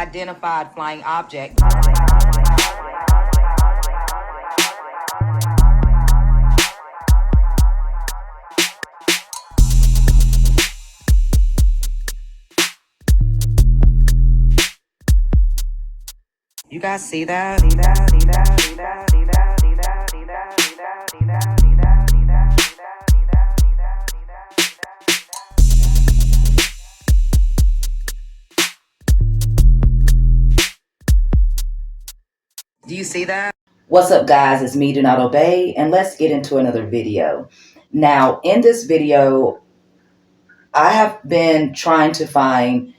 unidentified flying object. You guys see that? Do you see that? What's up, guys? It's me, Do Not Obey, and let's get into another video. Now, in this video, I have been trying to find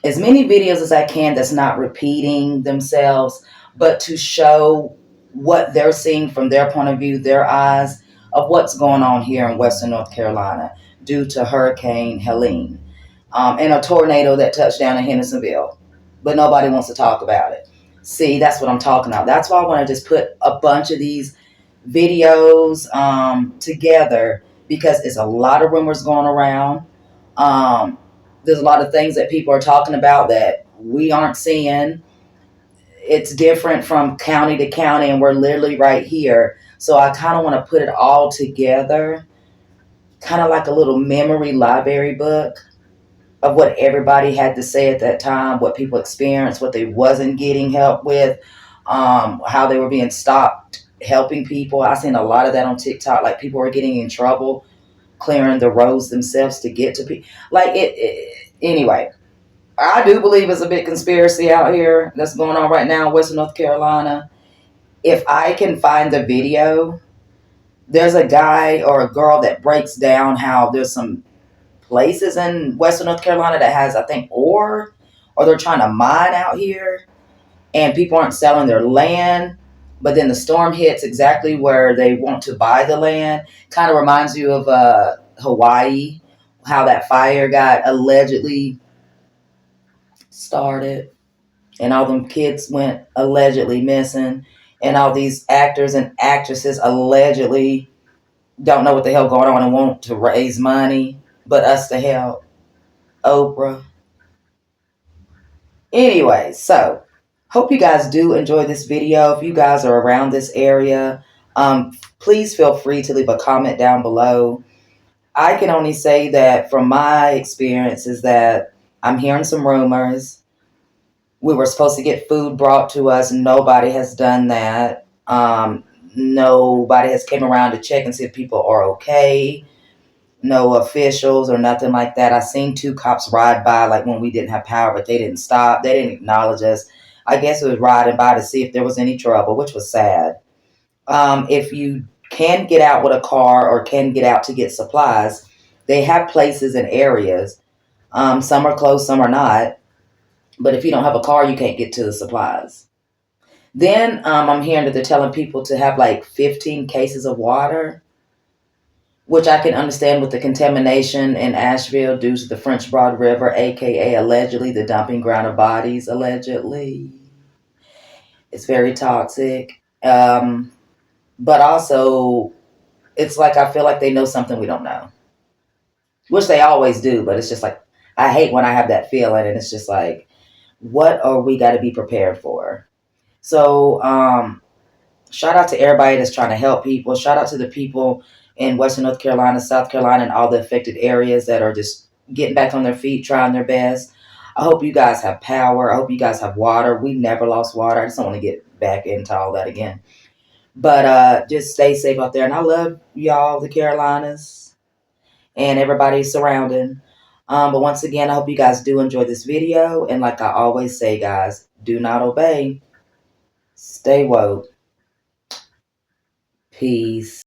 as many videos as I can that's not repeating themselves, but to show what they're seeing from their point of view, their eyes, of what's going on here in Western North Carolina due to Hurricane Helene and a tornado that touched down in Hendersonville, but nobody wants to talk about it. See, that's what I'm talking about. That's why I want to just put a bunch of these videos together, because it's a lot of rumors going around. There's a lot of things that people are talking about that we aren't seeing. It's different from county to county, and we're literally right here. So I kind of want to put it all together, kind of like a little memory library book of what everybody had to say at that time, what people experienced, what they wasn't getting help with, how they were being stopped helping people. I seen a lot of that on TikTok, like people were getting in trouble clearing the roads themselves to get to people. Like anyway, I do believe it's a big conspiracy out here that's going on right now in Western North Carolina. If I can find the video, there's a guy or a girl that breaks down how there's some places in Western North Carolina that has, I think, ore, or they're trying to mine out here, and people aren't selling their land, but then the storm hits exactly where they want to buy the land. Kind of reminds you of Hawaii, how that fire got allegedly started, and all them kids went allegedly missing, and all these actors and actresses allegedly don't know what the hell going on and want to raise money but us to help. Oprah. Anyway, so hope you guys do enjoy this video. If you guys are around this area, please feel free to leave a comment down below. I can only say that from my experience is that I'm hearing some rumors. We were supposed to get food brought to us. Nobody has done that. Nobody has came around to check and see if people are okay. No officials or nothing like that. I seen 2 cops ride by, like when we didn't have power, but they didn't stop. They didn't acknowledge us. I guess it was riding by to see if there was any trouble, which was sad. If you can get out with a car or can get out to get supplies, they have places and areas. Some are closed, some are not. But if you don't have a car, you can't get to the supplies. Then I'm hearing that they're telling people to have like 15 cases of water, which I can understand with the contamination in Asheville due to the French Broad River, a.k.a. allegedly the dumping ground of bodies, allegedly. It's very toxic. But also, it's like I feel like they know something we don't know, which they always do, but it's just like, I hate when I have that feeling, and it's just like, what are we got to be prepared for? So, shout out to everybody that's trying to help people. Shout out to the people in Western North Carolina, South Carolina, and all the affected areas that are just getting back on their feet, trying their best. I hope you guys have power. I hope you guys have water. We never lost water. I just don't want to get back into all that again. But just stay safe out there. And I love y'all, the Carolinas, and everybody surrounding. But once again, I hope you guys do enjoy this video. And like I always say, guys, do not obey. Stay woke. Peace.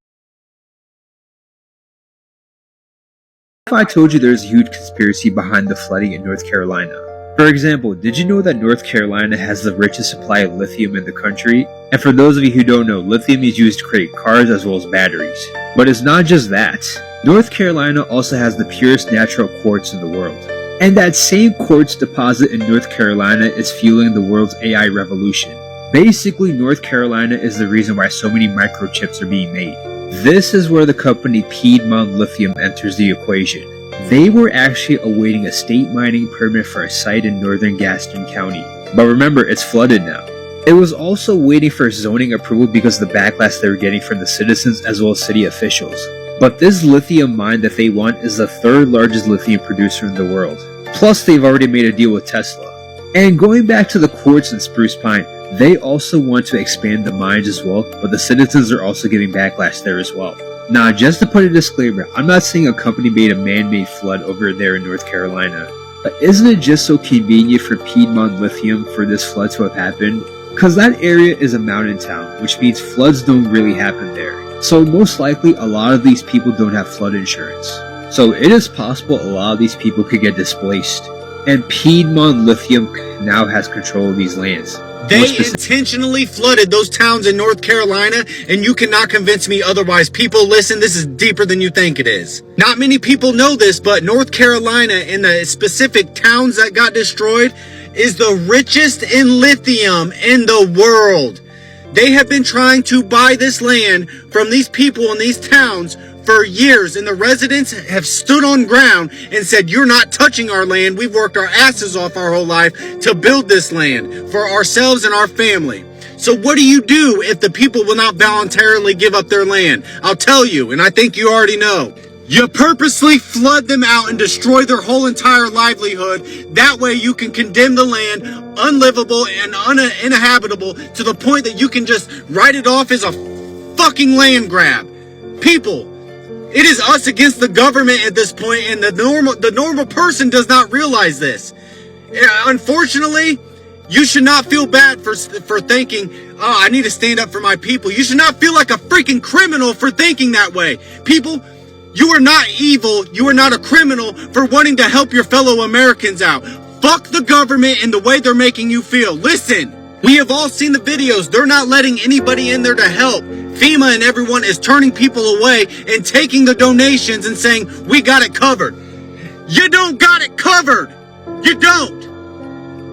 If I told you there's a huge conspiracy behind the flooding in North Carolina? For example, did you know that North Carolina has the richest supply of lithium in the country? And for those of you who don't know, lithium is used to create cars as well as batteries. But it's not just that. North Carolina also has the purest natural quartz in the world. And that same quartz deposit in North Carolina is fueling the world's AI revolution. Basically, North Carolina is the reason why so many microchips are being made. This is where the company Piedmont Lithium enters the equation. They were actually awaiting a state mining permit for a site in northern Gaston County. But remember, it's flooded now. It was also waiting for zoning approval because of the backlash they were getting from the citizens as well as city officials. But this lithium mine that they want is the third largest lithium producer in the world. Plus, they've already made a deal with Tesla. And going back to the quartz and spruce pine, they also want to expand the mines as well, but the citizens are also giving backlash there as well. Now, just to put a disclaimer, I'm not saying a company made a man-made flood over there in North Carolina, but isn't it just so convenient for Piedmont Lithium for this flood to have happened? Because that area is a mountain town, which means floods don't really happen there. So most likely, a lot of these people don't have flood insurance. So it is possible a lot of these people could get displaced. And Piedmont Lithium now has control of these lands. They intentionally flooded those towns in North Carolina, and you cannot convince me otherwise. People, listen, this is deeper than you think it is. Not many people know this, but North Carolina and the specific towns that got destroyed is the richest in lithium in the world. They have been trying to buy this land from these people in these towns for years, and the residents have stood on ground and said, you're not touching our land. We've worked our asses off our whole life to build this land for ourselves and our family. So what do you do if the people will not voluntarily give up their land? I'll tell you, and I think you already know. You purposely flood them out and destroy their whole entire livelihood. That way you can condemn the land unlivable and uninhabitable to the point that you can just write it off as a fucking land grab. People, it is us against the government at this point, and the normal person does not realize this. Unfortunately, you should not feel bad for thinking, oh, I need to stand up for my people. You should not feel like a freaking criminal for thinking that way. People, you are not evil. You are not a criminal for wanting to help your fellow Americans out. Fuck the government and the way they're making you feel. Listen, we have all seen the videos. They're not letting anybody in there to help. FEMA and everyone is turning people away and taking the donations and saying, we got it covered. You don't got it covered. You don't.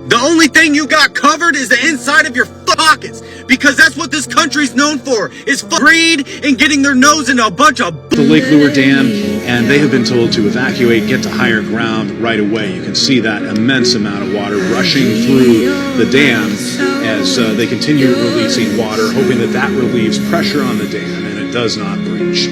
The only thing you got covered is the inside of your pockets, because that's what this country's known for, is greed and getting their nose into a bunch of the Lake Lure Dam, and they have been told to evacuate, get to higher ground right away. You can see that immense amount of water rushing through the dam as they continue releasing water, hoping that that relieves pressure on the dam and it does not breach.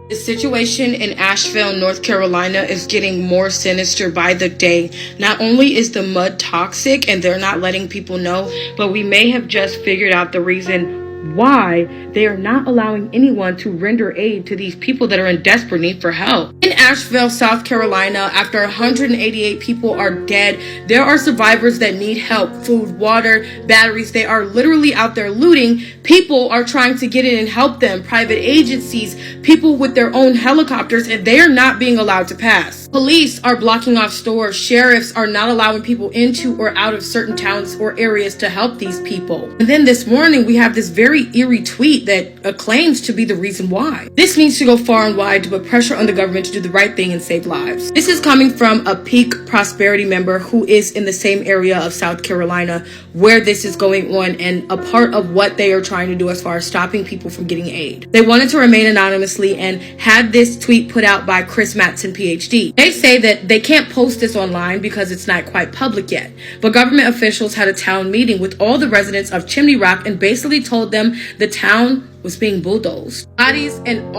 The situation in Asheville, North Carolina is getting more sinister by the day. Not only is the mud toxic and they're not letting people know, but we may have just figured out the reason why they are not allowing anyone to render aid to these people that are in desperate need for help. In Asheville, South Carolina, after 188 people are dead, there are survivors that need help, food, water, batteries. They are literally out there looting. People are trying to get in and help them. Private agencies, people with their own helicopters, and they are not being allowed to pass. Police are blocking off stores. Sheriffs are not allowing people into or out of certain towns or areas to help these people. And then this morning, we have this very eerie tweet that claims to be the reason why. This needs to go far and wide to put pressure on the government to do the right thing and save lives. This is coming from a Peak Prosperity member who is in the same area of South Carolina where this is going on, and a part of what they are trying to do as far as stopping people from getting aid. They wanted to remain anonymously and had this tweet put out by Chris Matson, PhD. They say that they can't post this online because it's not quite public yet, but government officials had a town meeting with all the residents of Chimney Rock and basically told them the town was being bulldozed. Bodies and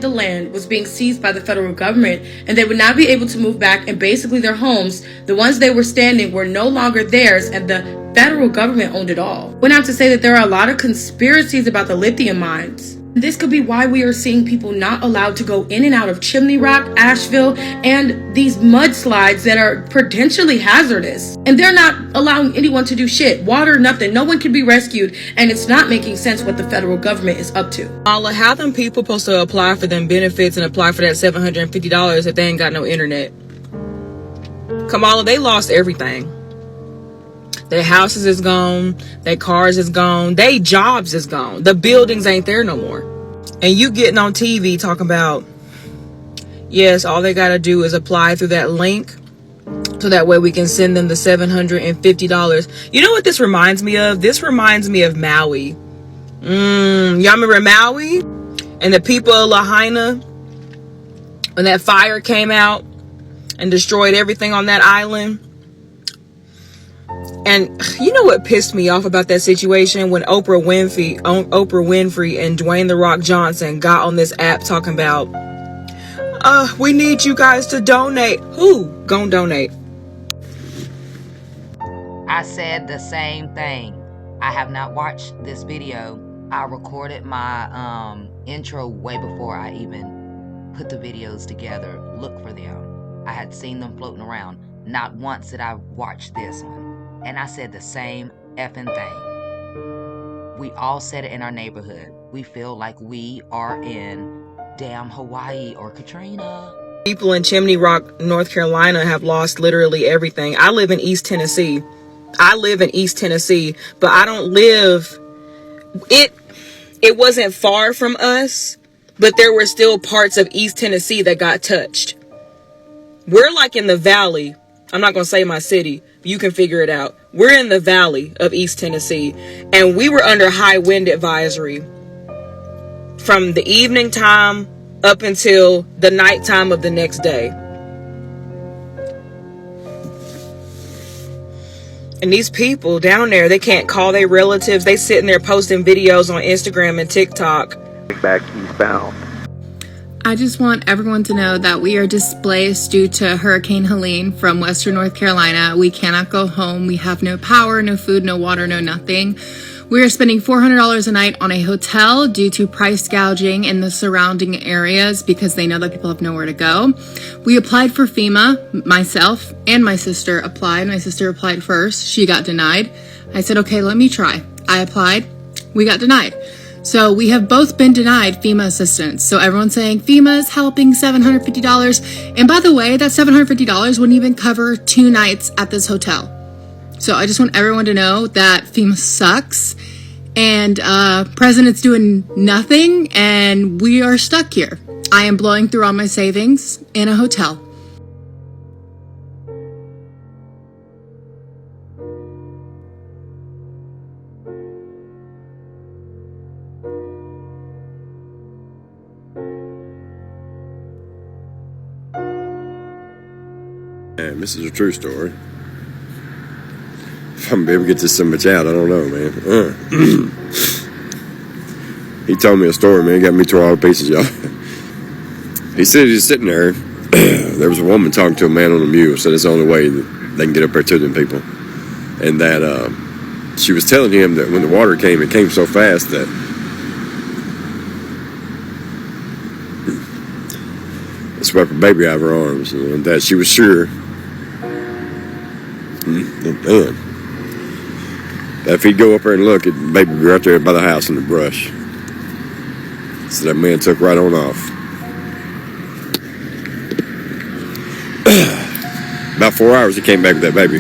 the land was being seized by the federal government, and they would not be able to move back, and basically their homes, the ones they were standing, were no longer theirs, and the federal government owned it all. Went on to say that there are a lot of conspiracies about the lithium mines. This could be why we are seeing people not allowed to go in and out of Chimney Rock, Asheville, and these mudslides that are potentially hazardous. And they're not allowing anyone to do shit. Water, nothing. No one can be rescued. And it's not making sense what the federal government is up to. Kamala, how them people supposed to apply for them benefits and apply for that $750 if they ain't got no internet? Kamala, they lost everything. Their houses is gone. Their cars is gone. Their jobs is gone. The buildings ain't there no more. And you getting on TV talking about, yes, all they got to do is apply through that link so that way we can send them the $750. You know what this reminds me of? This reminds me of Maui. Y'all remember Maui? And the people of Lahaina? When that fire came out and destroyed everything on that island? And you know what pissed me off about that situation? When Oprah Winfrey and Dwayne "The Rock" Johnson got on this app talking about, we need you guys to donate. Who gonna donate? I said the same thing. I have not watched this video. I recorded my intro way before I even put the videos together. Look for them. I had seen them floating around. Not once did I watch this one. And I said the same effing thing. We all said it in our neighborhood. We feel like we are in damn Hawaii or Katrina. People in Chimney Rock, North Carolina have lost literally everything. I live in East Tennessee. But I don't live... It wasn't far from us, but there were still parts of East Tennessee that got touched. We're like in the valley. I'm not going to say my city. You can figure it out. We're in the valley of East Tennessee, and we were under high wind advisory from the evening time up until the nighttime of the next day. And these people down there, they can't call their relatives. They sitting there posting videos on Instagram and TikTok. Back eastbound. I just want everyone to know that we are displaced due to Hurricane Helene from Western North Carolina. We cannot go home. We have no power, no food, no water, no nothing. We are spending $400 a night on a hotel due to price gouging in the surrounding areas because they know that people have nowhere to go. We applied for FEMA. Myself and my sister applied. My sister applied first. She got denied. I said, okay, let me try. I applied. We got denied. So we have both been denied FEMA assistance. So everyone's saying FEMA is helping $750. And by the way, that $750 wouldn't even cover 2 nights at this hotel. So I just want everyone to know that FEMA sucks and President's doing nothing and we are stuck here. I am blowing through all my savings in a hotel. Man, this is a true story. If I'm gonna be able to get this so much out, I don't know, man. He told me a story, man. He got me to all pieces, y'all. He said he was sitting there. There was a woman talking to a man on a mule. Said it's the only way that they can get up there to them people. And that she was telling him that when the water came, it came so fast that it swept her baby out of her arms, and that she was sure that if he'd go up there and look, the baby would be right there by the house in the brush. So that man took right on off. About 4 hours he came back with that baby.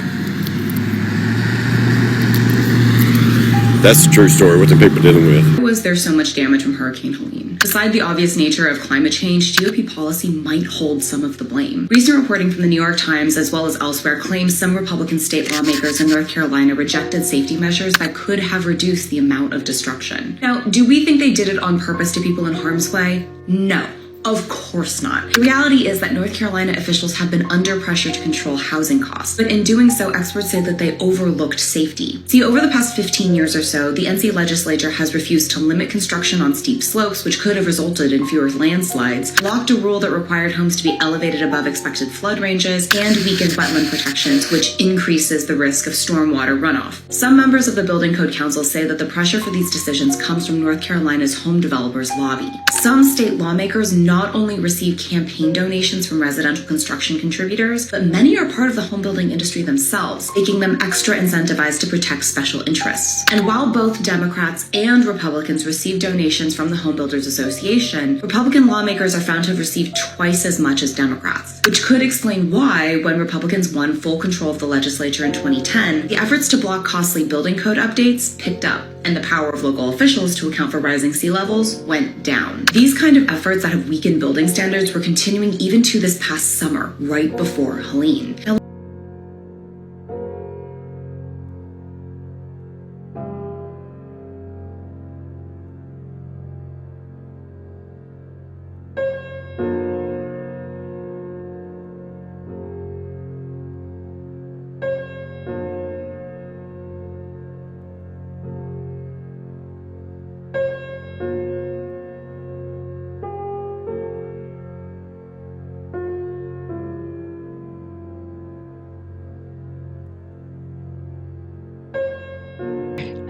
That's the true story, what the people dealing with. Why was there so much damage from Hurricane Helene? Beside the obvious nature of climate change, GOP policy might hold some of the blame. Recent reporting from the New York Times, as well as elsewhere, claims some Republican state lawmakers in North Carolina rejected safety measures that could have reduced the amount of destruction. Now, do we think they did it on purpose to people in harm's way? No. Of course not. The reality is that North Carolina officials have been under pressure to control housing costs, but in doing so, experts say that they overlooked safety. See, over the past 15 years or so, the NC legislature has refused to limit construction on steep slopes, which could have resulted in fewer landslides, blocked a rule that required homes to be elevated above expected flood ranges, and weakened wetland protections, which increases the risk of stormwater runoff. Some members of the Building Code Council say that the pressure for these decisions comes from North Carolina's home developers lobby. Some state lawmakers not only receive campaign donations from residential construction contributors, but many are part of the home building industry themselves, making them extra incentivized to protect special interests. And while both Democrats and Republicans receive donations from the Home Builders Association, Republican lawmakers are found to have received twice as much as Democrats, which could explain why, when Republicans won full control of the legislature in 2010, the efforts to block costly building code updates picked up, and the power of local officials to account for rising sea levels went down. These kind of efforts that have weakened building standards were continuing even to this past summer, right before Helene.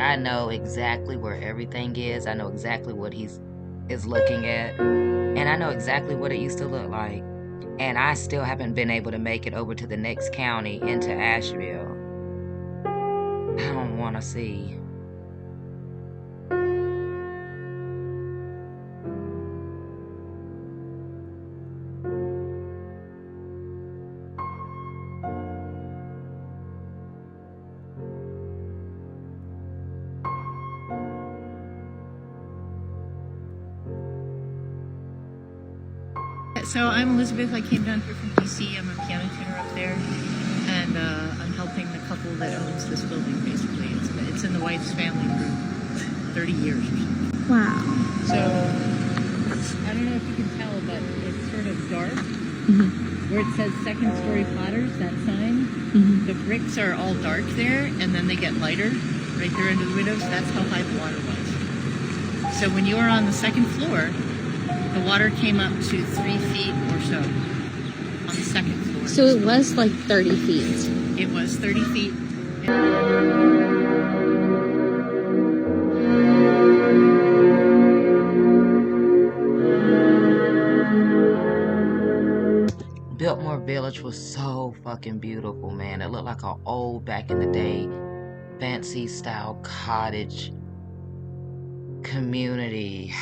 I know exactly where everything is. I know exactly what he's looking at. And I know exactly what it used to look like. And I still haven't been able to make it over to the next county into Asheville. I don't want to see. So I'm Elizabeth. I came down here from DC. I'm a piano tuner up there, and I'm helping the couple that owns this building. Basically, it's in the wife's family for 30 years or so. Wow. So I don't know if you can tell, but it's sort of dark. Where it says second story platters, that sign, the bricks are all dark there, and then they get lighter right there under the windows. That's how high the water was. So when you were on the second floor, the water came up to 3 feet or so on the second floor. So it was like 30 feet. It was 30 feet. Biltmore Village was so fucking beautiful, man. It looked like an old, back in the day, fancy style cottage community.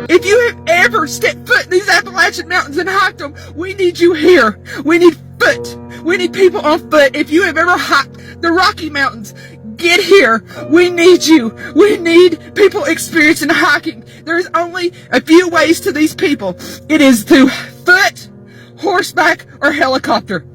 If you have ever stepped foot in these Appalachian Mountains and hiked them, we need you here. We need foot. We need people on foot. If you have ever hiked the Rocky Mountains, get here. We need you. We need people experiencing hiking. There's only a few ways to these people. It is through foot, horseback, or helicopter.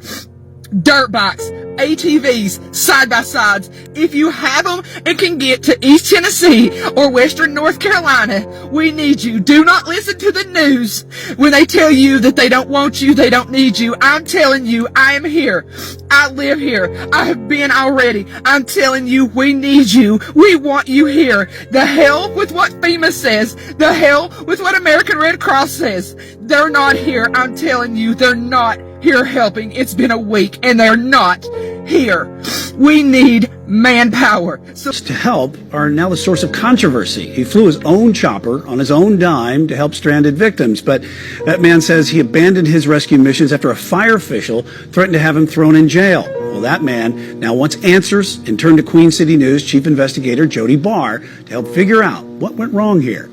Dirt bikes, ATVs, side-by-sides. If you have them and can get to East Tennessee or Western North Carolina, we need you. Do not listen to the news when they tell you that they don't want you, they don't need you. I'm telling you, I am here. I live here. I have been already. I'm telling you, we need you. We want you here. The hell with what FEMA says. The hell with what American Red Cross says. They're not here. I'm telling you, they're not here helping. It's been a week and they're not here. We need manpower. So to help are now the source of controversy. He flew his own chopper on his own dime to help stranded victims, but that man says he abandoned his rescue missions after a fire official threatened to have him thrown in jail. Well, that man now wants answers and turned to Queen City News chief investigator Jody Barr to help figure out what went wrong here.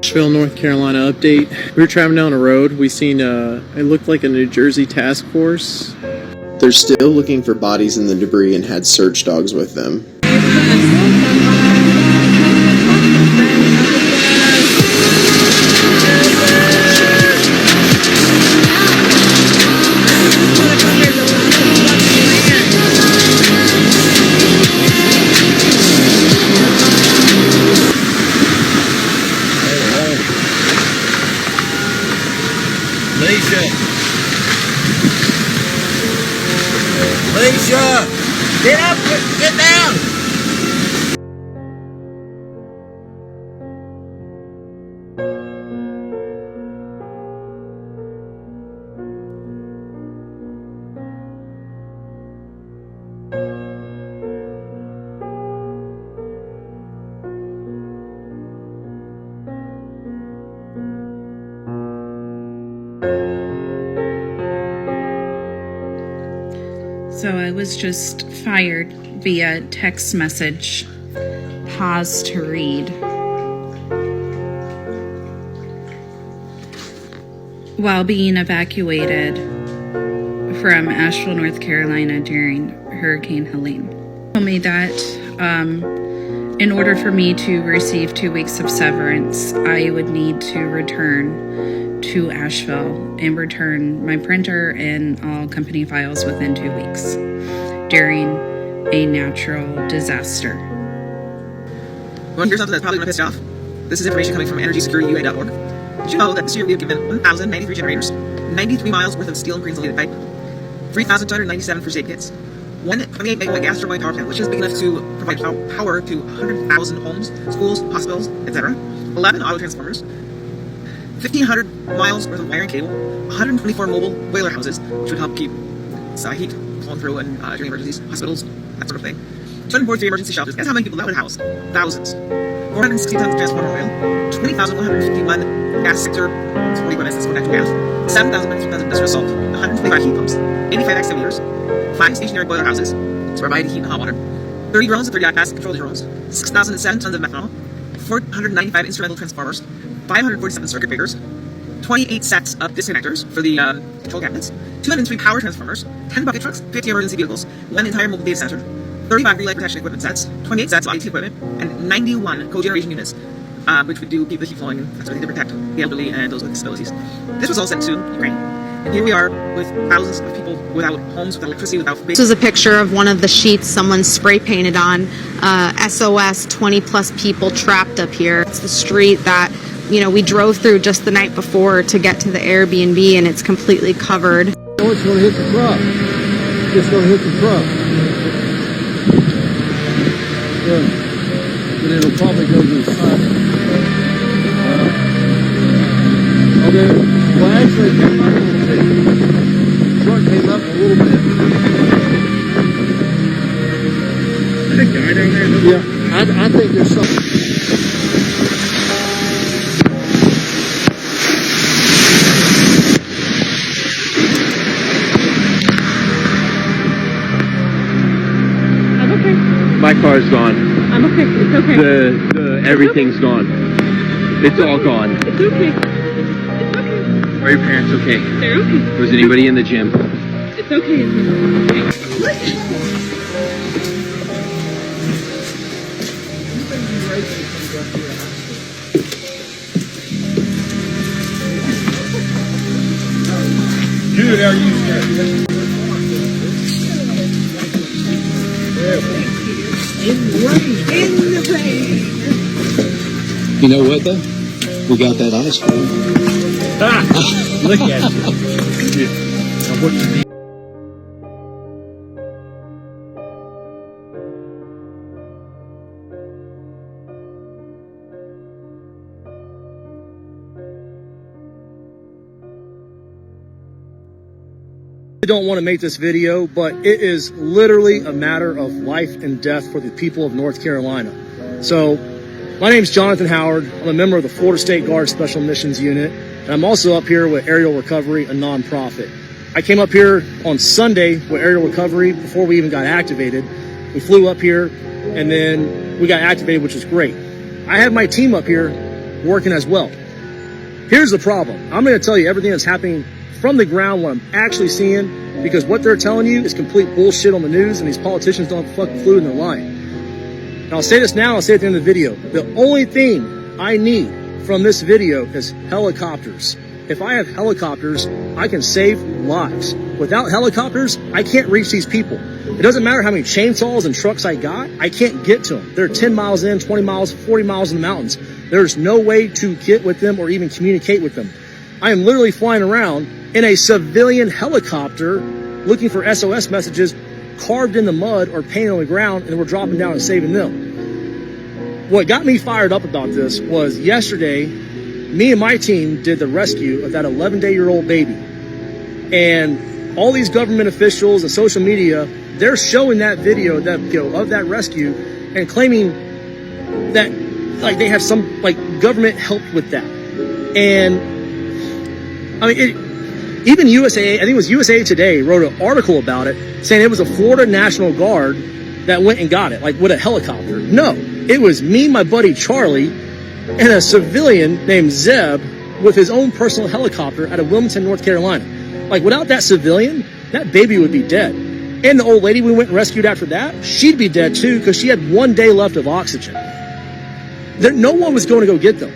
Asheville, North Carolina update. We were traveling down the road. We seen it looked like a New Jersey task force. They're still looking for bodies in the debris and had search dogs with them. Alicia! Get up! Get down! So I was just fired via text message. Pause to read. While being evacuated from Asheville, North Carolina during Hurricane Helene. Told me that in order for me to receive 2 weeks of severance, I would need to return to Asheville and return my printer and all company files within 2 weeks during a natural disaster. You want to hear something that's probably going to piss you off? This is information coming from EnergySecurityUA.org. Did you know that this year we have given 1,093 generators, 93 miles worth of steel and pre-insulated pipe, 3,297 first aid kits, one 28 megawatt gas turbine power plant, which is big enough to provide power to 100,000 homes, schools, hospitals, etc., 11 auto transformers, 1,500 miles worth of wire and cable, 124 mobile boiler houses, which would help keep heat flowing through and during emergencies, hospitals, that sort of thing. 243 emergency shelters. Guess how many people that would house? Thousands. 460 tons of transformer oil, 20,151 gas sector support equipment that's for natural gas, 7,000 metric tons of industrial salt, 125 heat pumps, 85 excavators, 5 stationary boiler houses to provide heat and hot water, 30 drones and 30 iPads to control the drones, 6,007 tons of methanol, 495 instrumental transformers, 547 circuit breakers, 28 sets of disconnectors for the control cabinets, 203 power transformers, 10 bucket trucks, 50 emergency vehicles, 1 entire mobile data center, 35 relay protection equipment sets, 28 sets of IT equipment, and 91 cogeneration units, which would keep the heat flowing and that sort of thing to protect the elderly and those with disabilities. This was all sent to Ukraine. And here we are with thousands of people without homes, without electricity, without... This was a picture of one of the sheets someone spray painted on. SOS, 20 plus people trapped up here. It's the street that, you know, we drove through just the night before to get to the Airbnb, and it's completely covered. Oh, it's going to hit the truck. It's going to hit the truck. Good. But it'll probably go to the side. Okay. Well, actually, it came up a little bit. The truck came up a little bit. Is there a guy down there? Yeah. I think there's something. My car's gone. I'm okay. It's okay. The everything's gone. It's all gone. It's okay. It's okay. Are your parents okay? They're okay. Was anybody in the gym? It's okay. Dude, are you scared? In the rain. You know what though? We got that ice cream. Look at you. I don't want to make this video, but it is literally a matter of life and death for the people of North Carolina. So, my name's Jonathan Howard. I'm a member of the Florida State Guard Special Missions Unit, and I'm also up here with Aerial Recovery, a nonprofit. I came up here on Sunday with Aerial Recovery before we even got activated. We flew up here, and then we got activated, which was great. I had my team up here working as well. Here's the problem. I'm going to tell you everything that's happening from the ground, what I'm actually seeing, because what they're telling you is complete bullshit on the news, and these politicians don't have a fucking clue and they're lying. And I'll say this now, I'll say it at the end of the video. The only thing I need from this video is helicopters. If I have helicopters, I can save lives. Without helicopters, I can't reach these people. It doesn't matter how many chainsaws and trucks I got, I can't get to them. They're 10 miles in, 20 miles, 40 miles in the mountains. There's no way to get with them or even communicate with them. I am literally flying around in a civilian helicopter looking for SOS messages carved in the mud or painted on the ground, and we're dropping down and saving them. What got me fired up about this was yesterday, me and my team did the rescue of that 11-day-old baby. And all these government officials and social media, they're showing that video of that rescue and claiming that like they have some like government help with that. And I mean, even USA, I think it was USA Today, wrote an article about it saying it was a Florida National Guard that went and got it, like with a helicopter. No, it was me, my buddy Charlie, and a civilian named Zeb with his own personal helicopter out of Wilmington, North Carolina. Like without that civilian, that baby would be dead. And the old lady we went and rescued after that, she'd be dead too because she had 1 day left of oxygen. No one was going to go get them.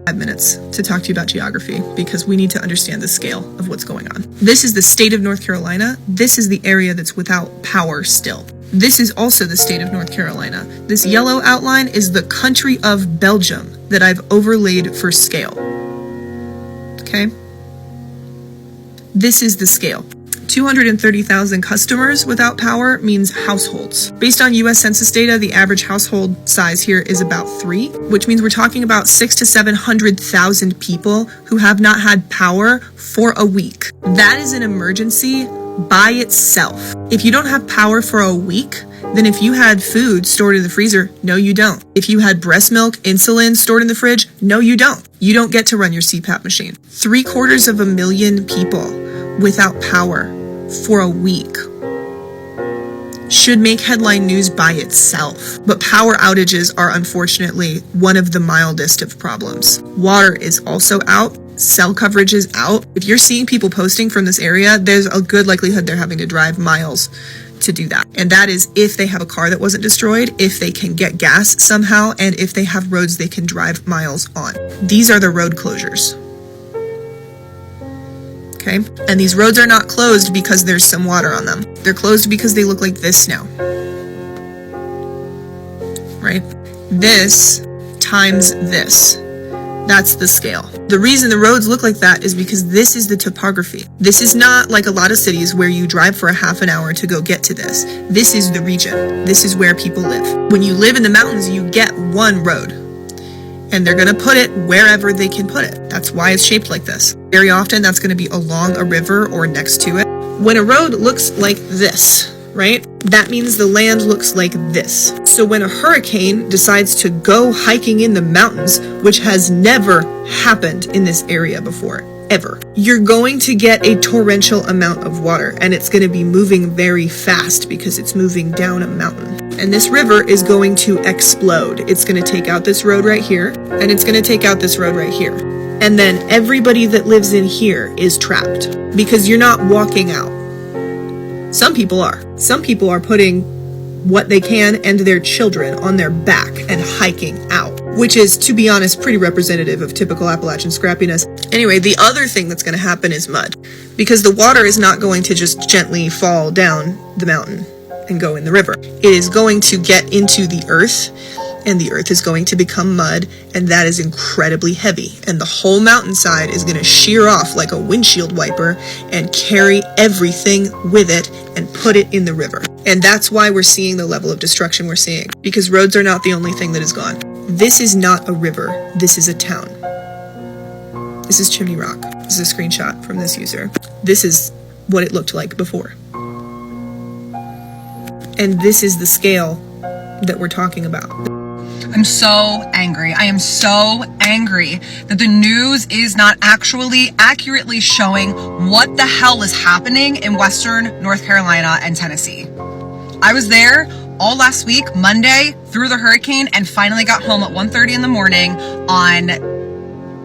5 minutes to talk to you about geography because we need to understand the scale of what's going on. This is the state of North Carolina. This is the area that's without power still. This is also the state of North Carolina. This yellow outline is the country of Belgium that I've overlaid for scale. Okay? This is the scale. 230,000 customers without power means households. Based on US Census data, the average household size here is about 3, which means we're talking about 600,000 to 700,000 people who have not had power for a week. That is an emergency by itself. If you don't have power for a week, then if you had food stored in the freezer, no you don't. If you had breast milk, insulin stored in the fridge, no you don't. You don't get to run your CPAP machine. 750,000 people without power for a week should make headline news by itself. But power outages are unfortunately one of the mildest of problems. Water is also out. Cell coverage is out. If you're seeing people posting from this area, there's a good likelihood they're having to drive miles to do that. And that is if they have a car that wasn't destroyed, if they can get gas somehow, and if they have roads they can drive miles on. These are the road closures. Okay? And these roads are not closed because there's some water on them. They're closed because they look like this now. Right? This times this. That's the scale. The reason the roads look like that is because this is the topography. This is not like a lot of cities where you drive for a half an hour to go get to this. This is the region. This is where people live. When you live in the mountains, you get one road. And they're going to put it wherever they can put it. That's why it's shaped like this. Very often, that's going to be along a river or next to it. When a road looks like this, right? That means the land looks like this. So when a hurricane decides to go hiking in the mountains, which has never happened in this area before, ever, you're going to get a torrential amount of water, and it's going to be moving very fast because it's moving down a mountain. And this river is going to explode. It's going to take out this road right here, and it's going to take out this road right here. And then everybody that lives in here is trapped because you're not walking out. Some people are. Some people are putting what they can and their children on their back and hiking out, which is, to be honest, pretty representative of typical Appalachian scrappiness. Anyway, the other thing that's going to happen is mud, because the water is not going to just gently fall down the mountain and go in the river. It is going to get into the earth, and the earth is going to become mud, and that is incredibly heavy. And the whole mountainside is going to shear off like a windshield wiper and carry everything with it and put it in the river. And that's why we're seeing the level of destruction we're seeing, because roads are not the only thing that is gone. This is not a river. This is a town. This is Chimney Rock. This is a screenshot from this user. This is what it looked like before. And this is the scale that we're talking about. I'm so angry. I am so angry that the news is not actually accurately showing what the hell is happening in Western North Carolina and Tennessee. I was there all last week, Monday, through the hurricane, and finally got home at 1:30 in the morning on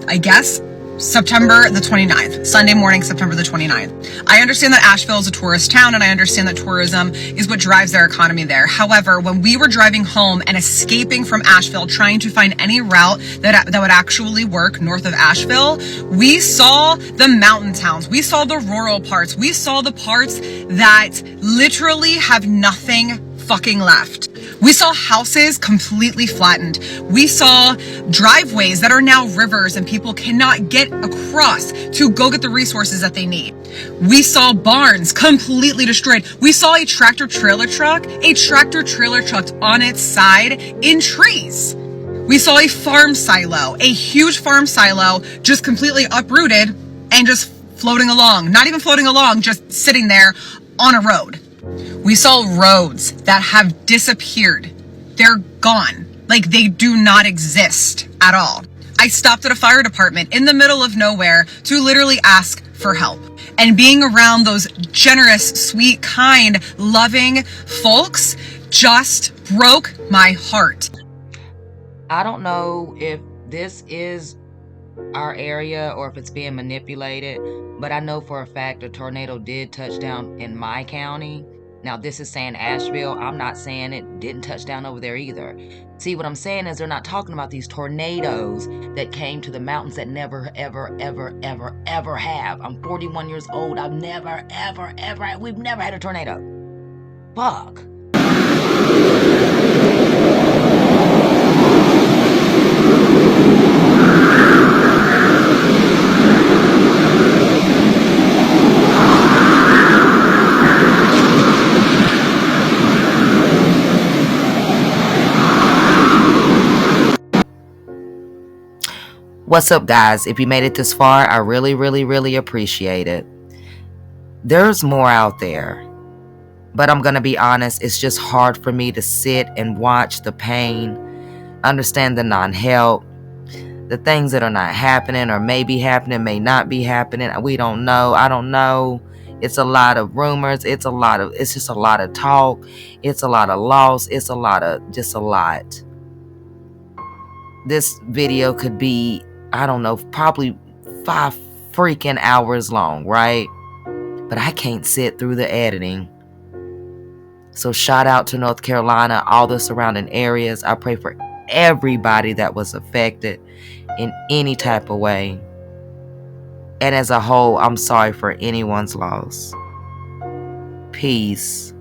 I guess, September the 29th, Sunday morning, September the 29th. I understand that Asheville is a tourist town, and I understand that tourism is what drives their economy there. However, when we were driving home and escaping from Asheville, trying to find any route that would actually work north of Asheville, we saw the mountain towns. We saw the rural parts. We saw the parts that literally have nothing fucking left. We saw houses completely flattened. We saw driveways that are now rivers and people cannot get across to go get the resources that they need. We saw barns completely destroyed. We saw a tractor trailer truck on its side in trees. We saw a farm silo, a huge farm silo, just completely uprooted and just floating along. Not even floating along, just sitting there on a road. We saw roads that have disappeared. They're gone. Like, they do not exist at all. I stopped at a fire department in the middle of nowhere to literally ask for help. And being around those generous, sweet, kind, loving folks just broke my heart. I don't know if this is our area or if it's being manipulated, but I know for a fact a tornado did touch down in my county. Now, this is saying Asheville. I'm not saying it didn't touch down over there either. See, what I'm saying is they're not talking about these tornadoes that came to the mountains that never, ever, ever, ever, ever have. I'm 41 years old. I've never, ever, ever, we've never had a tornado. Fuck. What's up, guys? If you made it this far, I really, really, really appreciate it. There's more out there. But I'm going to be honest, it's just hard for me to sit and watch the pain, understand the non-help, the things that are not happening or may be happening, may not be happening. We don't know. I don't know. It's a lot of rumors. It's just a lot of talk. It's a lot of loss. It's just a lot. This video could be, I don't know, probably 5 freaking hours long, right? But I can't sit through the editing. So shout out to North Carolina, all the surrounding areas. I pray for everybody that was affected in any type of way. And as a whole, I'm sorry for anyone's loss. Peace.